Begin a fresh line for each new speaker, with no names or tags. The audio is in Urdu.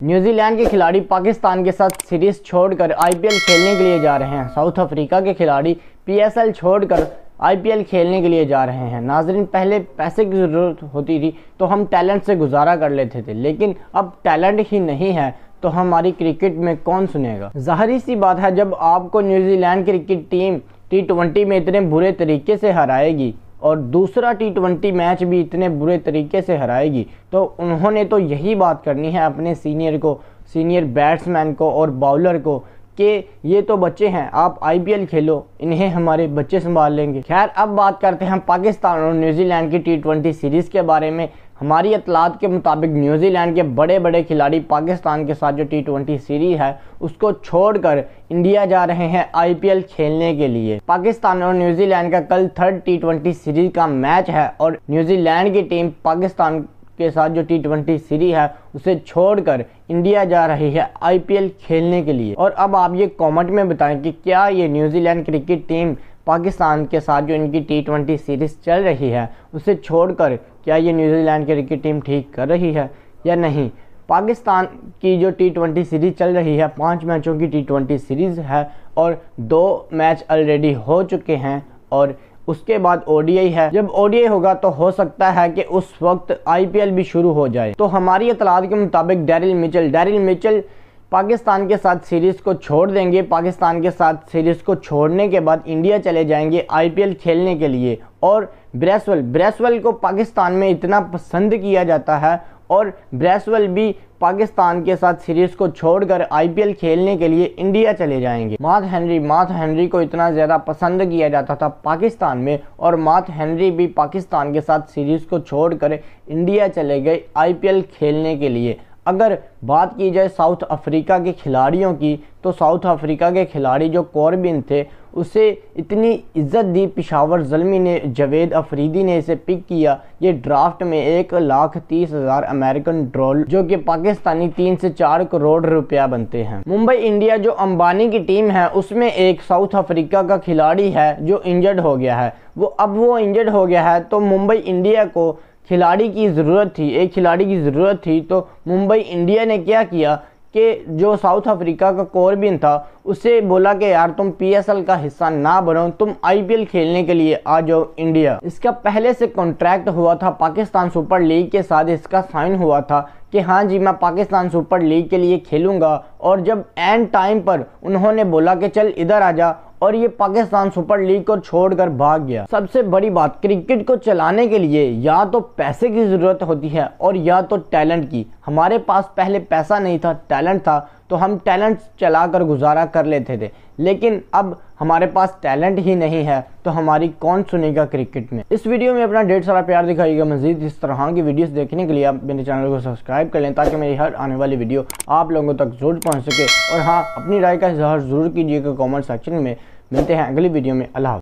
نیوزی لینڈ کے کھلاڑی پاکستان کے ساتھ سیریز چھوڑ کر آئی پی ایل کھیلنے کے لیے جا رہے ہیں۔ ساؤتھ افریقہ کے کھلاڑی پی ایس ایل چھوڑ کر آئی پی ایل کھیلنے کے لیے جا رہے ہیں۔ ناظرین، پہلے پیسے کی ضرورت ہوتی تھی تو ہم ٹیلنٹ سے گزارا کر لیتے تھے، لیکن اب ٹیلنٹ ہی نہیں ہے تو ہماری کرکٹ میں کون سنے گا؟ ظاہری سی بات ہے، جب آپ کو New Zealand cricket team T20 میں اتنے برے طریقے سے ہرائے گی اور دوسرا T20 میچ بھی اتنے برے طریقے سے ہرائے گی، تو انہوں نے تو یہی بات کرنی ہے اپنے سینئر بیٹسمین کو اور باؤلر کو کہ یہ تو بچے ہیں، آپ آئی پی ایل کھیلو، انہیں ہمارے بچے سنبھال لیں گے۔ خیر، اب بات کرتے ہیں پاکستان اور نیوزی لینڈ کی T20 سیریز کے بارے میں۔ ہماری اطلاعات کے مطابق نیوزی لینڈ کے بڑے کھلاڑی پاکستان کے ساتھ جو T20 سیریز ہے اس کو چھوڑ کر انڈیا جا رہے ہیں آئی پی ایل کھیلنے کے لیے۔ پاکستان اور نیوزی لینڈ کا کل تھرڈ T20 سیریز کا میچ ہے اور نیوزی لینڈ کی ٹیم پاکستان کے ساتھ جو T20 سیریز ہے اسے چھوڑ کر انڈیا جا رہی ہے آئی پی ایل کھیلنے کے لیے۔ اور اب آپ یہ کامنٹ میں بتائیں کہ کیا یہ New Zealand cricket team Pakistan کے ساتھ جو ان کی T20 سیریز چل رہی ہے اسے چھوڑ کر کیا یہ نیوزی لینڈ کرکٹ ٹیم ٹھیک کر رہی ہے یا نہیں؟ پاکستان کی جو T20 سیریز چل رہی ہے 5 میچوں کی T20 سیریز ہے اور 2 میچ آلریڈی ہو چکے ہیں اور اس کے بعد او ڈی آئی ہے۔ جب او ڈی آئی ہوگا تو ہو سکتا ہے کہ اس وقت آئی پی ایل بھی شروع ہو جائے۔ تو ہماری اطلاعات کے مطابق ڈیرل میچل پاکستان کے ساتھ سیریز کو چھوڑ دیں گے۔ پاکستان کے ساتھ سیریز کو چھوڑنے کے بعد انڈیا چلے جائیں گے آئی پی ایل کھیلنے کے لیے۔ اور بریسویل کو پاکستان میں اتنا پسند کیا جاتا ہے اور بریسویل بھی پاکستان کے ساتھ سیریز کو چھوڑ کر آئی پی ایل کھیلنے کے لیے انڈیا چلے جائیں گے۔ مات ہنری کو اتنا زیادہ پسند کیا جاتا تھا پاکستان میں، اور مات ہنری بھی پاکستان کے ساتھ سیریز کو چھوڑ کر انڈیا چلے گئے آئی پی ایل کھیلنے کے لیے۔ اگر بات کی جائے ساؤتھ افریقہ کے کھلاڑیوں کی، تو ساؤتھ افریقہ کے کھلاڑی جو کوربن تھے اسے اتنی عزت دی پشاور زلمی نے، جاوید افریدی نے اسے پک کیا۔ یہ ڈرافٹ میں 1,30,000 امریکن ڈالر جو کہ پاکستانی 3 سے 4 کروڑ روپیہ بنتے ہیں۔ ممبئی انڈیا جو امبانی کی ٹیم ہے اس میں ایک ساؤتھ افریقہ کا کھلاڑی ہے جو انجرڈ ہو گیا ہے۔ اب وہ انجرڈ ہو گیا ہے تو ممبئی انڈیا کو کھلاڑی کی ضرورت تھی، ایک کھلاڑی کی ضرورت تھی، تو ممبئی انڈیا نے کیا کیا کہ جو ساؤتھ افریقہ کا کوربن تھا اسے بولا کہ یار تم پی ایس ایل کا حصہ نہ بنو، تم آئی پی ایل کھیلنے کے لیے آ جاؤ انڈیا۔ اس کا پہلے سے کانٹریکٹ ہوا تھا پاکستان سپر لیگ کے ساتھ، اس کا سائن ہوا تھا کہ ہاں جی میں پاکستان سپر لیگ کے لیے کھیلوں گا، اور جب اینڈ ٹائم پر انہوں نے بولا کہ چل ادھر آ جا، اور یہ پاکستان سپر لیگ کو چھوڑ کر بھاگ گیا۔ سب سے بڑی بات، کرکٹ کو چلانے کے لیے یا تو پیسے کی ضرورت ہوتی ہے اور یا تو ٹیلنٹ کی۔ ہمارے پاس پہلے پیسہ نہیں تھا، ٹیلنٹ تھا، تو ہم ٹیلنٹ چلا کر گزارا کر لیتے تھے، لیکن اب ہمارے پاس ٹیلنٹ ہی نہیں ہے تو ہماری کون سنے گا کرکٹ میں؟ اس ویڈیو میں اپنا ڈھیر سارا پیار دکھائیے گا۔ مزید اس طرح کی ویڈیوز دیکھنے کے لیے آپ میرے چینل کو سبسکرائب کر لیں تاکہ میری ہر آنے والی ویڈیو آپ لوگوں تک ضرور پہنچ سکے، اور ہاں، اپنی رائے کا اظہار ضرور کیجیے گا کامنٹ سیکشن میں۔ ملتے ہیں اگلی ویڈیو میں۔ اللہ حافظ۔